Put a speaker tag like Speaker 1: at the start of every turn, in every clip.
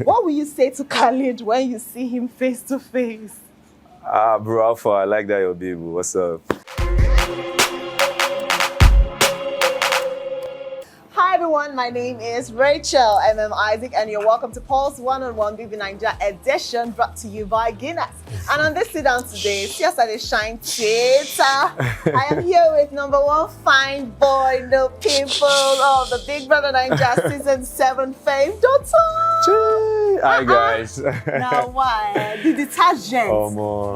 Speaker 1: What will you say to Khalid when you see him face to face?
Speaker 2: Bro, Alpha, I like that, your baby. What's up?
Speaker 1: Hi everyone, my name is Rachel Isaac, and you're welcome to Paul's One-on-One BBNaija edition, brought to you by Guinness. And on this sit down today, yesterday shine theater. I am here with number one fine boy, the people of the Big Brother Naija season 7 fame, Dotun.
Speaker 2: Hi guys.
Speaker 1: Now why? The detergent.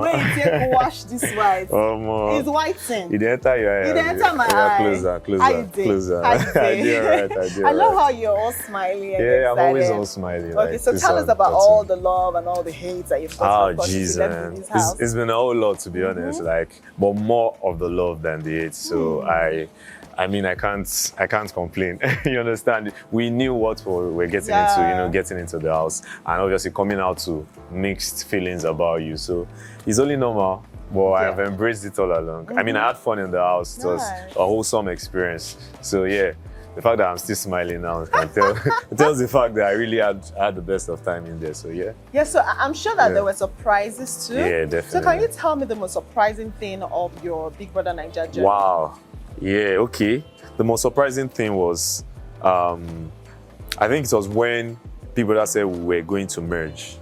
Speaker 1: Wait, take wash this white. It's whitening.
Speaker 2: It enter your eye.
Speaker 1: It enter my eye.
Speaker 2: Closer.
Speaker 1: How you doing?
Speaker 2: Closer.
Speaker 1: How you doing?
Speaker 2: I
Speaker 1: love how you're all smiling. And
Speaker 2: yeah,
Speaker 1: excited.
Speaker 2: I'm always all smiling.
Speaker 1: Okay, so tell us about all the love and all the hate that you've got.
Speaker 2: Oh, jeez, man. It's been a whole lot, to be honest. But more of the love than the hate. So I mean, I can't complain. You understand? We knew what we're getting into, getting into the house, and obviously coming out to mixed feelings about you. So it's only normal. But I've embraced it all along. I mean, I had fun in the house. It was a wholesome experience. So yeah, the fact that I'm still smiling now it tells the fact that I really had the best of time in there. So yeah.
Speaker 1: Yeah, so I'm sure that there were surprises too.
Speaker 2: Yeah, definitely.
Speaker 1: So can you tell me the most surprising thing of your Big Brother Naija journey?
Speaker 2: Wow. Yeah, okay. The most surprising thing was, I think it was when people that said we were going to merge.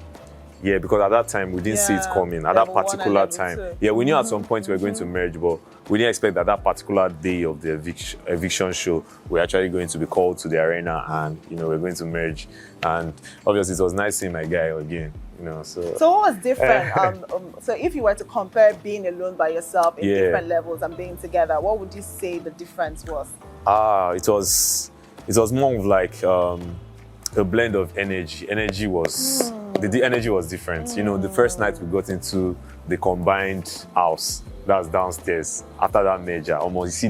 Speaker 2: Yeah, because at that time we didn't see it coming. At that particular time, we knew at some point we were going to merge, but we didn't expect that particular day of the eviction show we're actually going to be called to the arena, and we're going to merge. And obviously, it was nice seeing my guy again. So
Speaker 1: what was different? So if you were to compare being alone by yourself in different levels and being together, what would you say the difference was?
Speaker 2: It was more of like a blend of energy. Energy was the energy was different. The first night we got into the combined house that's downstairs after that merger, almost you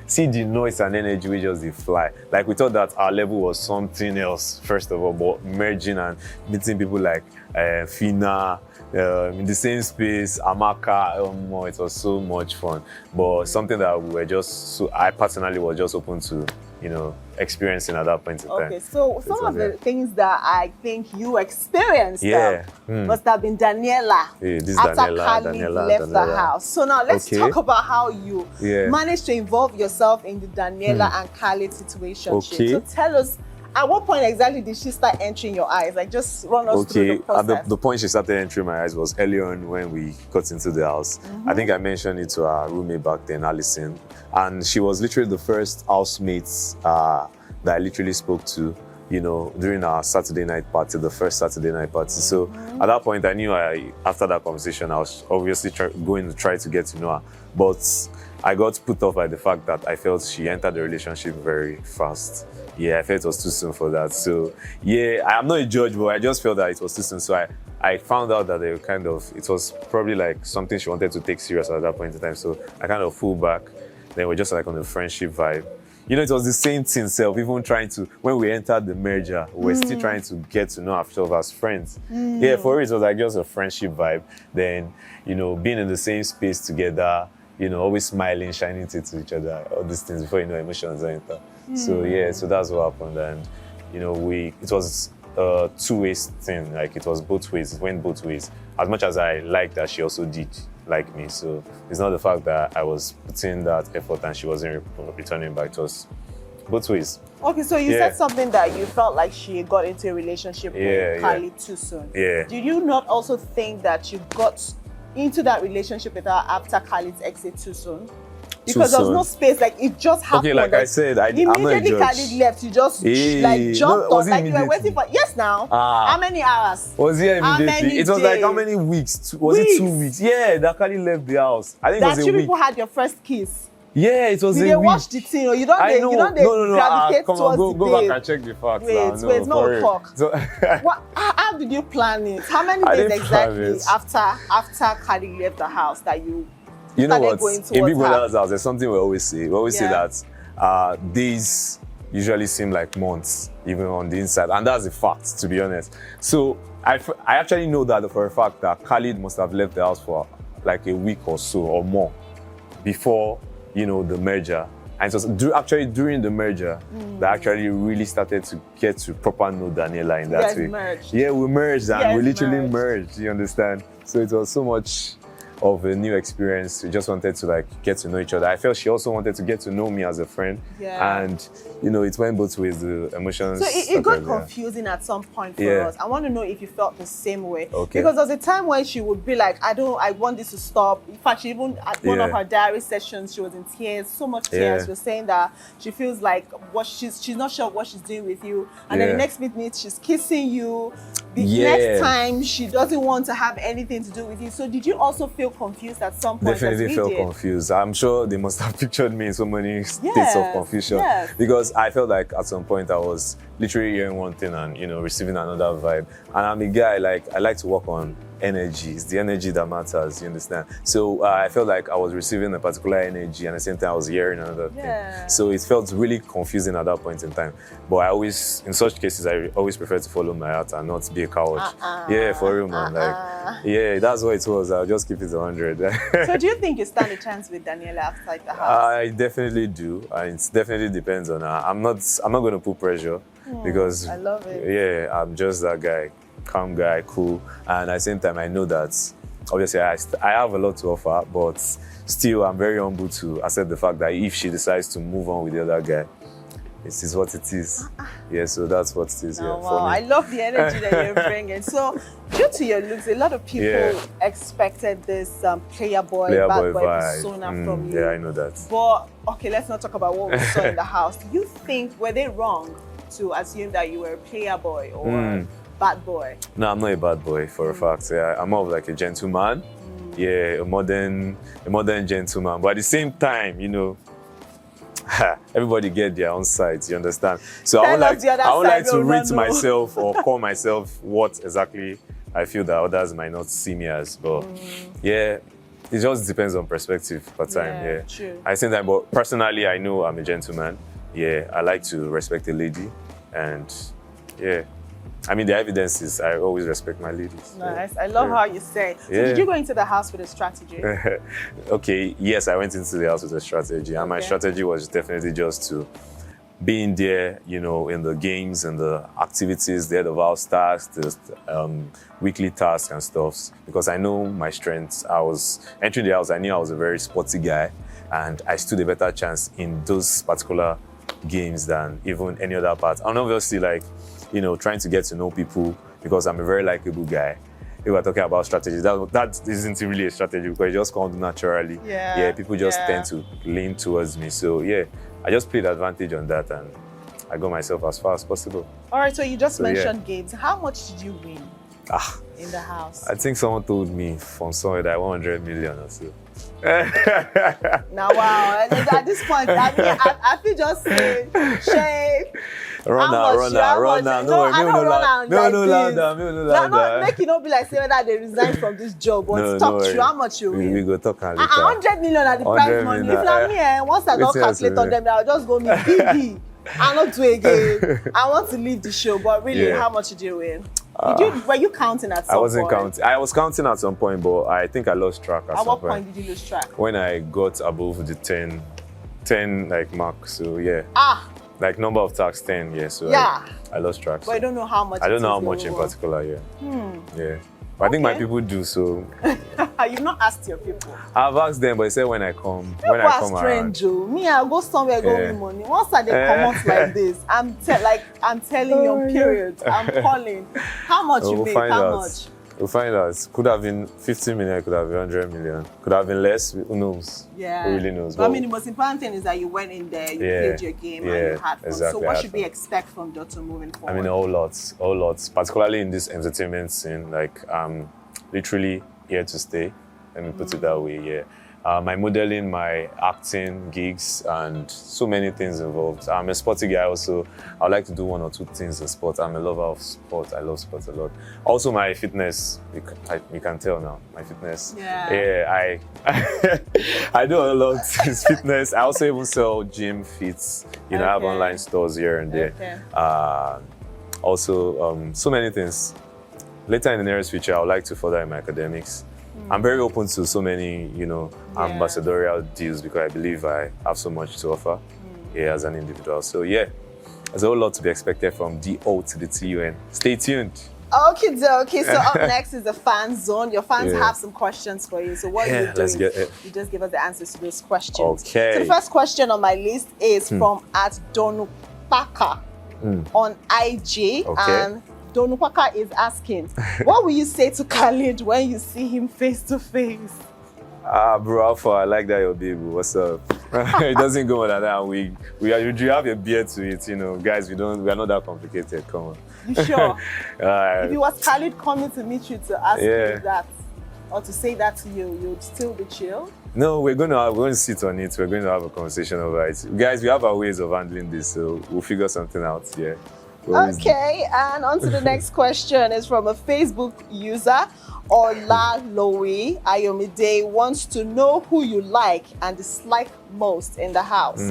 Speaker 2: see the noise and energy we just did fly. Like we thought that our level was something else first of all, but merging and meeting people like Fina in the same space, Amaka, it was so much fun. But something that I personally was just open to, experiencing at that point in time.
Speaker 1: Okay, so some of the things that I think you experienced must have been Daniella after Khalid left the house. So now let's talk about how you managed to involve yourself in the Daniella and Khalid situation.
Speaker 2: Okay.
Speaker 1: So tell us, at what point exactly did she start entering your eyes? Like, just run us through the process.
Speaker 2: The point she started entering my eyes was early on when we got into the house. I think I mentioned it to our roommate back then, Allison. And she was literally the first housemate that I literally spoke to, during our Saturday night party, the first Saturday night party. So at that point, I knew after that conversation, I was obviously going to try to get to know her. But I got put off by the fact that I felt she entered the relationship very fast. Yeah, I felt it was too soon for that. So yeah, I'm not a judge, but I just felt that it was too soon. So I found out that it was probably like something she wanted to take serious at that point in time. So I kind of pulled back. Then we're just like on the friendship vibe. It was the same thing self, even trying to, when we entered the merger, we're still trying to get to know ourselves as friends. Yeah, for it was like just a friendship vibe. Then, being in the same space together, always smiling, shining teeth to each other, all these things before emotions enter. So yeah, so that's what happened. And, it was a two-way thing, like it was both ways, it went both ways. As much as I liked that, she also did like me. So it's not the fact that I was putting that effort and she wasn't returning back. It was both ways.
Speaker 1: Okay, so you said something that you felt like she got into a relationship with Khalid too soon.
Speaker 2: Yeah.
Speaker 1: Did you not also think that you got into that relationship with her after Khalid's exit too soon? Because there was no space, like it just happened.
Speaker 2: Okay, like I said, I'm not a
Speaker 1: immediately
Speaker 2: judge.
Speaker 1: Khalid left, you just jumped on, like you were waiting for. Yes, now. How many hours?
Speaker 2: Was it immediately? It was like how many weeks? Was it 2 weeks? Yeah, that Khalid left the house. I think it was a week.
Speaker 1: That you people had your first kiss.
Speaker 2: Yeah, it was a week.
Speaker 1: Did they watch the thing, or you don't? You don't gravitate
Speaker 2: come
Speaker 1: towards
Speaker 2: on, go back and check the facts.
Speaker 1: Wait, no talk. So, how did you plan it? How many days exactly after Khalid left the house that you?
Speaker 2: You know what? In Big Brother's house, there's something we always say. We always say that days usually seem like months, even on the inside. And that's a fact, to be honest. So I actually know that for a fact that Khalid must have left the house for like a week or so or more before, the merger. And it was actually during the merger that I actually really started to get to proper know Daniella in that way.
Speaker 1: Merged.
Speaker 2: Yeah, we merged and we literally
Speaker 1: merged.
Speaker 2: merged, you understand? So it was so much of a new experience. We just wanted to like get to know each other. I felt she also wanted to get to know me as a friend.
Speaker 1: Yeah.
Speaker 2: And you know, it went both ways, the emotions.
Speaker 1: So it got confusing at some point for us. I want to know if you felt the same way.
Speaker 2: Okay.
Speaker 1: Because there was a time when she would be like, I want this to stop. In fact, she even at one of her diary sessions, she was in tears, so much tears. She was saying that she feels like she's not sure what she's doing with you. And then the next minute she's kissing you. The next time she doesn't want to have anything to do with you. So did you also feel confused at some point?
Speaker 2: Definitely felt confused. I'm sure they must have pictured me in so many states of confusion. Because I felt like at some point I was literally hearing one thing and, you know, receiving another vibe. And I'm a guy, like, I like to work on energy. It's the energy that matters, you understand? So I felt like I was receiving a particular energy and at the same time I was hearing another thing. So it felt really confusing at that point in time. But I always, in such cases, I always prefer to follow my heart and not be a coward. Yeah, for real, man. Like, yeah, that's what it was. I'll just keep it 100.
Speaker 1: So do you think you stand a chance with Daniella outside the house?
Speaker 2: I definitely do. It definitely depends on her. I'm not going to put pressure because
Speaker 1: I love it.
Speaker 2: Yeah, I'm just that guy. Calm guy, cool, and at the same time I know that obviously I have a lot to offer, but still I'm very humble to accept the fact that if she decides to move on with the other guy, it is what it is. Yeah, so that's what it is. For me.
Speaker 1: I love the energy that you're bringing. So due to your looks, a lot of people expected this player boy, bad boy persona from you.
Speaker 2: Yeah, I know that.
Speaker 1: But okay, let's not talk about what we saw in the house. Do you think, were they wrong to assume that you were a player boy or bad boy? No,
Speaker 2: I'm not a bad boy for a fact. Yeah, I'm more of like a gentleman. Yeah, a modern gentleman. But at the same time, you know, everybody get their own sides. You understand? So I would like to rate myself or call myself what exactly I feel that others might not see me as. But yeah, it just depends on perspective per time. Yeah,
Speaker 1: true.
Speaker 2: At the same time, but personally, I know I'm a gentleman. Yeah, I like to respect a lady, and yeah. I mean, the evidence is I always respect my ladies.
Speaker 1: Nice. I love how you say. So did you go into the house with a strategy?
Speaker 2: Okay, yes, I went into the house with a strategy. And my strategy was definitely just to be in there, you know, in the games and the activities, the head of Allstars, the weekly tasks and stuff. Because I know my strengths. I was entering the house, I knew I was a very sporty guy. And I stood a better chance in those particular games than even any other part. And obviously, like, you know, trying to get to know people because I'm a very likable guy. If we're talking about strategy, that isn't really a strategy because it just comes naturally. Yeah, people just tend to lean towards me. So yeah, I just played advantage on that and I got myself as far as possible. All right,
Speaker 1: so you just mentioned games. How much did you win in the house?
Speaker 2: I think someone told me from somewhere that 100 million or so.
Speaker 1: Now, wow, at this point, I feel just saying, shame.
Speaker 2: Run now. No.
Speaker 1: Make it not be like say whether they resign from this job, but talk to you how much you win.
Speaker 2: We go talk later.
Speaker 1: 100 million at the prize money. If not me, once I don't calculate on them, I'll just go meet Biggie. I'll not do it again. I want to leave the show, but really, how much did you win? Were you counting at some point?
Speaker 2: I wasn't counting. I was counting at some point, but I think I lost track at some point.
Speaker 1: At what point did you lose track?
Speaker 2: When I got above the 10 like mark. So yeah. Like number of tasks 10, yeah. So I lost track.
Speaker 1: But I don't know how much.
Speaker 2: I don't know how much in particular, yeah. But I think my people do, so.
Speaker 1: You've not asked your people.
Speaker 2: I've asked them, but they said when I come around.
Speaker 1: Me, I'll go somewhere, go with money. Once I come out like this, I'm telling you on period. I'm calling. How much you make? How much?
Speaker 2: We'll find out. Could have been 50 million, could have been 100 million. Could have been less, who knows? Yeah. Who really knows?
Speaker 1: But I mean, the most important thing is that you went in there, you played your game, and you had fun.
Speaker 2: Exactly,
Speaker 1: so what should we expect from Dotun moving forward?
Speaker 2: I mean, a whole lot. Particularly in this entertainment scene, like, I'm literally here to stay. Let me put it that way, yeah. My modeling, my acting, gigs, and so many things involved. I'm a sporty guy also. I like to do one or two things in sport. I'm a lover of sport. I love sports a lot. Also my fitness, you can tell now, my fitness. Yeah, I do a lot in fitness. I also even sell gym fits. You know, I have online stores here and there. Also, so many things. Later in the nearest future, I would like to further in my academics. I'm very open to so many, ambassadorial deals because I believe I have so much to offer as an individual. So yeah, there's a whole lot to be expected from DO to the TUN. Stay tuned.
Speaker 1: Okay, so up next is the fan zone. Your fans have some questions for you. So what you do is you just give us the answers to those questions.
Speaker 2: Okay.
Speaker 1: So the first question on my list is from @Donupaka on IG.
Speaker 2: Okay.
Speaker 1: And Donupaka is asking, what will you say to Khalid when you see him face to face?
Speaker 2: Bro, Alpha, I like that, your baby. What's up? It doesn't go more than that. We have a beard to it, guys. We are not that complicated. Come on.
Speaker 1: You sure? If it was Khalid coming to meet you to ask you that, or to say that to you, you'd still be chill?
Speaker 2: No, we're going to sit on it. We're going to have a conversation about it. Guys, we have our ways of handling this, so we'll figure something out. Yeah.
Speaker 1: Okay, and on to the next question is from a Facebook user. Ola Lowe Ayomide wants to know who you like and dislike most in the house.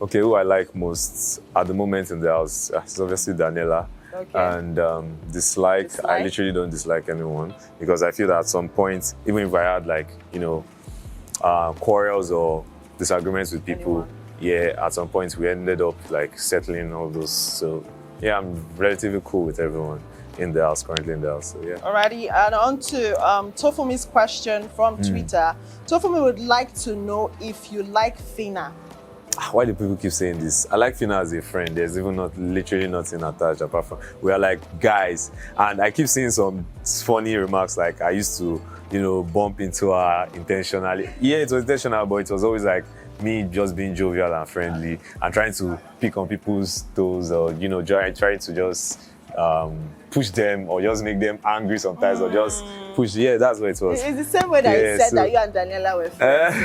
Speaker 2: Okay, who I like most at the moment in the house is obviously Daniella.
Speaker 1: Okay.
Speaker 2: And dislike, I literally don't dislike anyone because I feel that at some point, even if I had quarrels or disagreements with people, at some point we ended up settling all those. So yeah, I'm relatively cool with everyone in the house, currently in the house. So yeah.
Speaker 1: Alrighty, and on to Tofumi's question from Twitter. Tofumi would like to know if you like Fina.
Speaker 2: Why do people keep saying this? I like Fina as a friend. There's even literally nothing attached apart from we are like guys. And I keep seeing some funny remarks like I used to, bump into her intentionally. Yeah, it was intentional, but it was always like me just being jovial and friendly and trying to pick on people's toes or, trying to just push them or just make them angry sometimes or just push. Yeah, that's what it was.
Speaker 1: It's the same way that you said that you and Daniella were friends.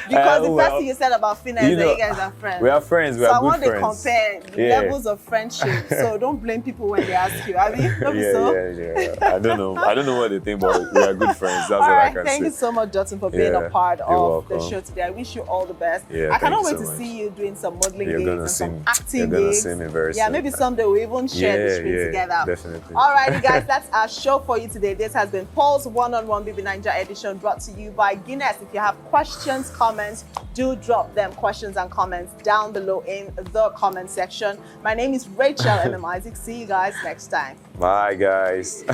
Speaker 1: Because the first thing you said about Fina is that you guys are friends.
Speaker 2: We are friends. We are good friends.
Speaker 1: So I want to compare the levels of friendship. So don't blame people when they ask you. I mean,
Speaker 2: I don't know. I don't know what they think, but we are good friends. That's what I can say.
Speaker 1: Thank you so much, Dotun, for being a part of the show today. I wish you all the best. I cannot wait to see you doing some modeling gigs and some acting gigs. You're gonna see me very soon. Maybe someday we'll even share the screen together.
Speaker 2: Definitely.
Speaker 1: Alrighty, guys, that's our show for you today. This has been Paul's one-on-one BBNaija edition brought to you by Guinness. If you have questions, comments, do drop them questions and comments down below in the comment section. My name is Rachel Isaac. See you guys next time.
Speaker 2: Bye, guys.